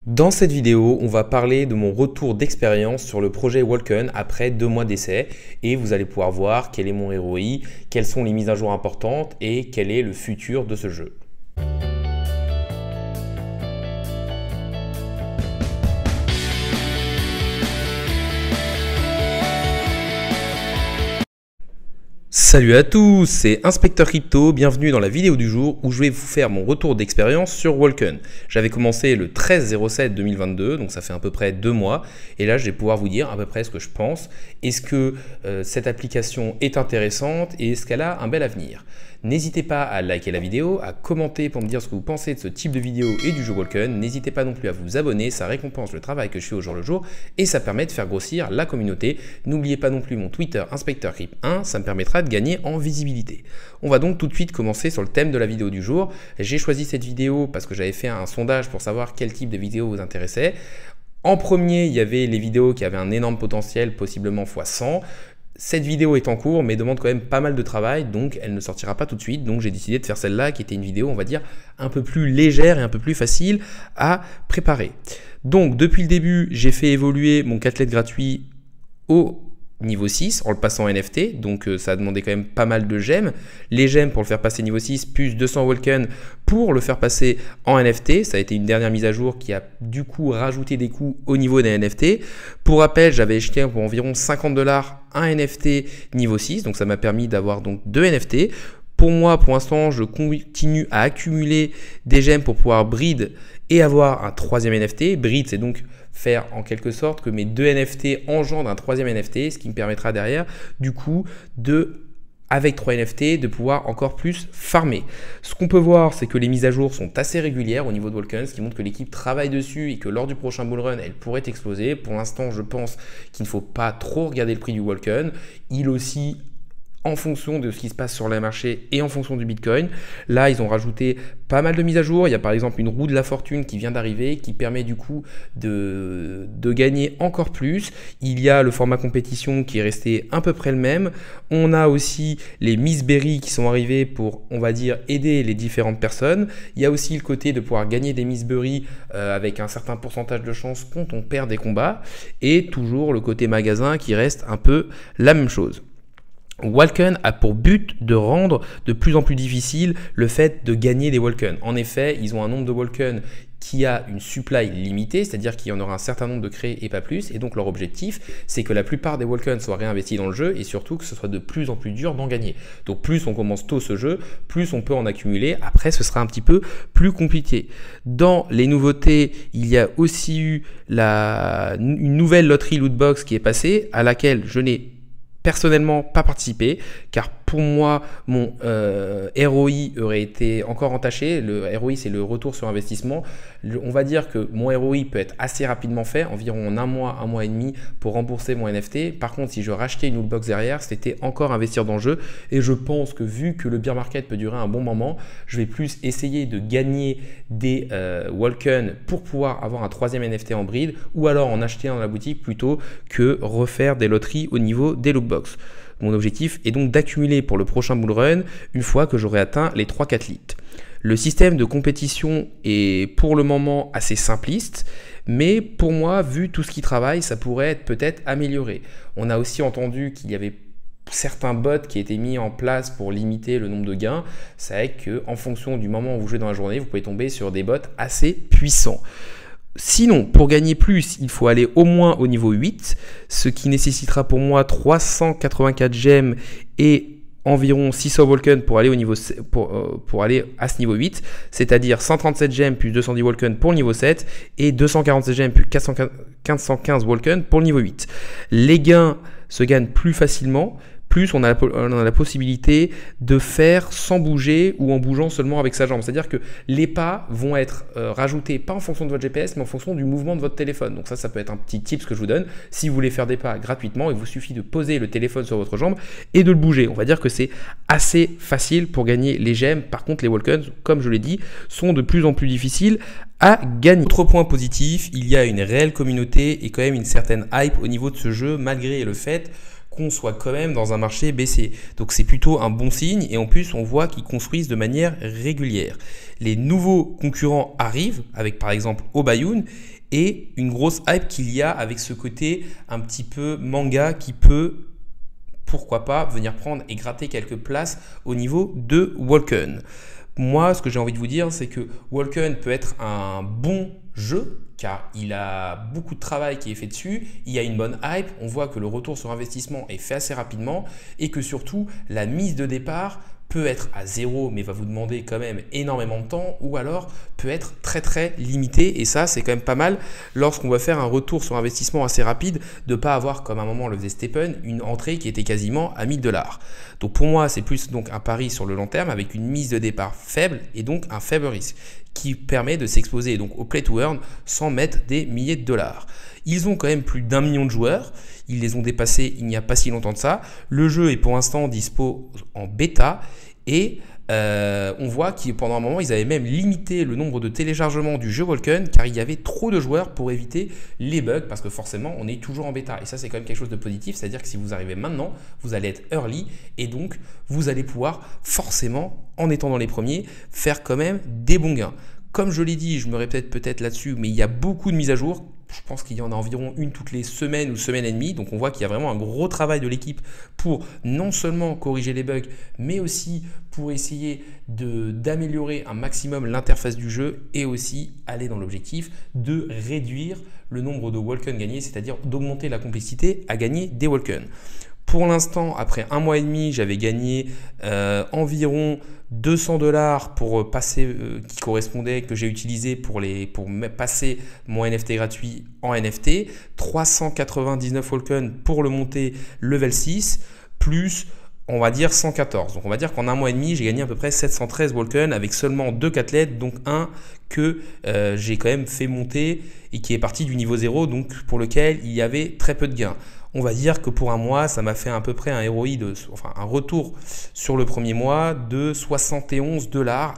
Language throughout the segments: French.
Dans cette vidéo, on va parler de mon retour d'expérience sur le projet Walken après 2 mois d'essai et vous allez pouvoir voir quel est mon ROI, quelles sont les mises à jour importantes et quel est le futur de ce jeu. Salut à tous, c'est Inspecteur Crypto, bienvenue dans la vidéo du jour où je vais vous faire mon retour d'expérience sur Walken. J'avais commencé le 13/07/2022, donc ça fait à peu près 2 mois, et là je vais pouvoir vous dire à peu près ce que je pense. Est-ce que cette application est intéressante et est-ce qu'elle a un bel avenir? N'hésitez pas à liker la vidéo, à commenter pour me dire ce que vous pensez de ce type de vidéo et du jeu Walken. N'hésitez pas non plus à vous abonner, ça récompense le travail que je fais au jour le jour et ça permet de faire grossir la communauté. N'oubliez pas non plus mon Twitter InspecteurCrypt1, ça me permettra de gagner en visibilité. On va donc tout de suite commencer sur le thème de la vidéo du jour. J'ai choisi cette vidéo parce que j'avais fait un sondage pour savoir quel type de vidéo vous intéressait. En premier, il y avait les vidéos qui avaient un énorme potentiel, possiblement x100. Cette vidéo est en cours mais demande quand même pas mal de travail, donc elle ne sortira pas tout de suite. Donc j'ai décidé de faire celle-là qui était une vidéo, on va dire, un peu plus légère et un peu plus facile à préparer. Donc depuis le début, j'ai fait évoluer mon Catlet gratuit au niveau 6 en le passant en NFT, donc ça a demandé quand même pas mal de gemmes. Les gemmes pour le faire passer niveau 6 plus 200 Walken pour le faire passer en NFT. Ça a été une dernière mise à jour qui a du coup rajouté des coûts au niveau des NFT. Pour rappel, j'avais acheté pour environ $50 un NFT niveau 6, donc ça m'a permis d'avoir donc 2 NFT. Pour moi, pour l'instant, je continue à accumuler des gemmes pour pouvoir breed et avoir un 3e NFT. Breed, c'est donc faire en quelque sorte que mes 2 NFT engendrent un 3e NFT, ce qui me permettra derrière, du coup, avec 3 NFT, de pouvoir encore plus farmer. Ce qu'on peut voir, c'est que les mises à jour sont assez régulières au niveau de Walken, ce qui montre que l'équipe travaille dessus et que lors du prochain bullrun, elle pourrait exploser. Pour l'instant, je pense qu'il ne faut pas trop regarder le prix du Walken. Il aussi, en fonction de ce qui se passe sur le marché et en fonction du Bitcoin. Là, ils ont rajouté pas mal de mises à jour. Il y a par exemple une roue de la fortune qui vient d'arriver, qui permet du coup de gagner encore plus. Il y a le format compétition qui est resté à peu près le même. On a aussi les Miss Berry qui sont arrivées pour, on va dire, aider les différentes personnes. Il y a aussi le côté de pouvoir gagner des Miss Berry avec un certain pourcentage de chance quand on perd des combats. Et toujours le côté magasin qui reste un peu la même chose. Walken a pour but de rendre de plus en plus difficile le fait de gagner des Walken. En effet, ils ont un nombre de Walken qui a une supply limitée, c'est-à-dire qu'il y en aura un certain nombre de créés et pas plus. Et donc leur objectif, c'est que la plupart des Walken soient réinvestis dans le jeu et surtout que ce soit de plus en plus dur d'en gagner. Donc plus on commence tôt ce jeu, plus on peut en accumuler. Après, ce sera un petit peu plus compliqué. Dans les nouveautés, il y a aussi eu une nouvelle loterie lootbox qui est passée, à laquelle je n'ai personnellement pas participé, car pour moi mon ROI aurait été encore entaché. Le ROI, c'est le retour sur investissement. On va dire que mon ROI peut être assez rapidement fait, environ en un mois et demi pour rembourser mon NFT. Par contre, si je rachetais une lootbox derrière, c'était encore investir dans le jeu, et je pense que vu que le bear market peut durer un bon moment, je vais plus essayer de gagner des Walken pour pouvoir avoir un 3e NFT en breed, ou alors en acheter un dans la boutique plutôt que refaire des loteries au niveau des lootbox. Mon objectif est donc d'accumuler pour le prochain bullrun une fois que j'aurai atteint les 3-4 litres. Le système de compétition est pour le moment assez simpliste, mais pour moi, vu tout ce qui travaille, ça pourrait être peut-être amélioré. On a aussi entendu qu'il y avait certains bots qui étaient mis en place pour limiter le nombre de gains. C'est vrai qu'en fonction du moment où vous jouez dans la journée, vous pouvez tomber sur des bots assez puissants. Sinon, pour gagner plus, il faut aller au moins au niveau 8, ce qui nécessitera pour moi 384 gemmes et environ 600 Walken pour aller, pour aller à ce niveau 8, c'est-à-dire 137 gemmes plus 210 Walken pour le niveau 7 et 247 gemmes plus 415 Walken pour le niveau 8. Les gains se gagnent plus facilement, plus on a la possibilité de faire sans bouger ou en bougeant seulement avec sa jambe. C'est-à-dire que les pas vont être rajoutés pas en fonction de votre GPS, mais en fonction du mouvement de votre téléphone. Donc ça peut être un petit tips que je vous donne. Si vous voulez faire des pas gratuitement, il vous suffit de poser le téléphone sur votre jambe et de le bouger. On va dire que c'est assez facile pour gagner les gemmes. Par contre, les Walken, comme je l'ai dit, sont de plus en plus difficiles à gagner. Autre point positif, il y a une réelle communauté et quand même une certaine hype au niveau de ce jeu, malgré le fait qu'on soit quand même dans un marché baissier. Donc c'est plutôt un bon signe et en plus on voit qu'ils construisent de manière régulière. Les nouveaux concurrents arrivent avec par exemple Obayoun et une grosse hype qu'il y a avec ce côté un petit peu manga qui peut, pourquoi pas, venir prendre et gratter quelques places au niveau de Walken. Moi, ce que j'ai envie de vous dire, c'est que Walken peut être un bon jeu car il a beaucoup de travail qui est fait dessus, il y a une bonne hype, on voit que le retour sur investissement est fait assez rapidement et que surtout la mise de départ peut être à 0 mais va vous demander quand même énormément de temps ou alors peut être très limité et ça c'est quand même pas mal lorsqu'on va faire un retour sur investissement assez rapide de ne pas avoir comme à un moment le faisait Stephen une entrée qui était quasiment à 1000 $. Donc pour moi c'est plus donc un pari sur le long terme avec une mise de départ faible et donc un faible risque qui permet de s'exposer donc au play to earn sans mettre des milliers de dollars. Ils ont quand même plus d'1 million de joueurs, ils les ont dépassés il n'y a pas si longtemps de ça. Le jeu est pour l'instant dispo en bêta et on voit que pendant un moment ils avaient même limité le nombre de téléchargements du jeu Walken car il y avait trop de joueurs pour éviter les bugs parce que forcément on est toujours en bêta et ça c'est quand même quelque chose de positif, c'est à dire que si vous arrivez maintenant vous allez être early et donc vous allez pouvoir forcément en étant dans les premiers faire quand même des bons gains. Comme je l'ai dit, je me répète peut-être là-dessus, mais il y a beaucoup de mises à jour. Je pense qu'il y en a environ une toutes les semaines ou semaines et demie. Donc on voit qu'il y a vraiment un gros travail de l'équipe pour non seulement corriger les bugs, mais aussi pour essayer d'améliorer un maximum l'interface du jeu et aussi aller dans l'objectif de réduire le nombre de Walken gagnés, c'est-à-dire d'augmenter la complexité à gagner des Walken. Pour l'instant, après 1 mois et demi, j'avais gagné environ 200 $ pour passer, qui correspondait, que j'ai utilisé pour passer mon NFT gratuit en NFT, 399 Walken pour le monter level 6, plus on va dire 114. Donc on va dire qu'en 1 mois et demi, j'ai gagné à peu près 713 Walken avec seulement 2 cathlètes, donc un que j'ai quand même fait monter et qui est parti du niveau 0, donc pour lequel il y avait très peu de gains. On va dire que pour un mois, ça m'a fait à peu près un un retour sur le premier mois de 71 $.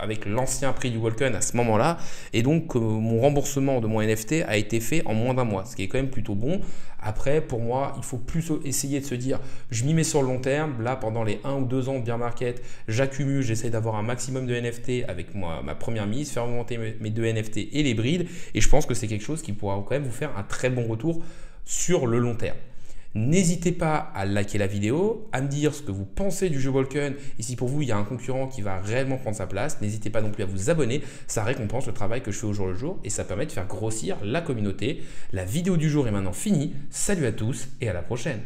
Avec l'ancien prix du Walken à ce moment-là, et donc mon remboursement de mon NFT a été fait en moins d'1 mois, ce qui est quand même plutôt bon. Après, pour moi, il faut plus essayer de se dire, je m'y mets sur le long terme. Là, pendant les 1 ou 2 ans de bear market, j'accumule, j'essaie d'avoir un maximum de NFT avec ma première mise, faire augmenter mes 2 NFT et les brides, et je pense que c'est quelque chose qui pourra quand même vous faire un très bon retour sur le long terme. N'hésitez pas à liker la vidéo, à me dire ce que vous pensez du jeu Walken et si pour vous il y a un concurrent qui va réellement prendre sa place. N'hésitez pas non plus à vous abonner, ça récompense le travail que je fais au jour le jour et ça permet de faire grossir la communauté. La vidéo du jour est maintenant finie, salut à tous et à la prochaine.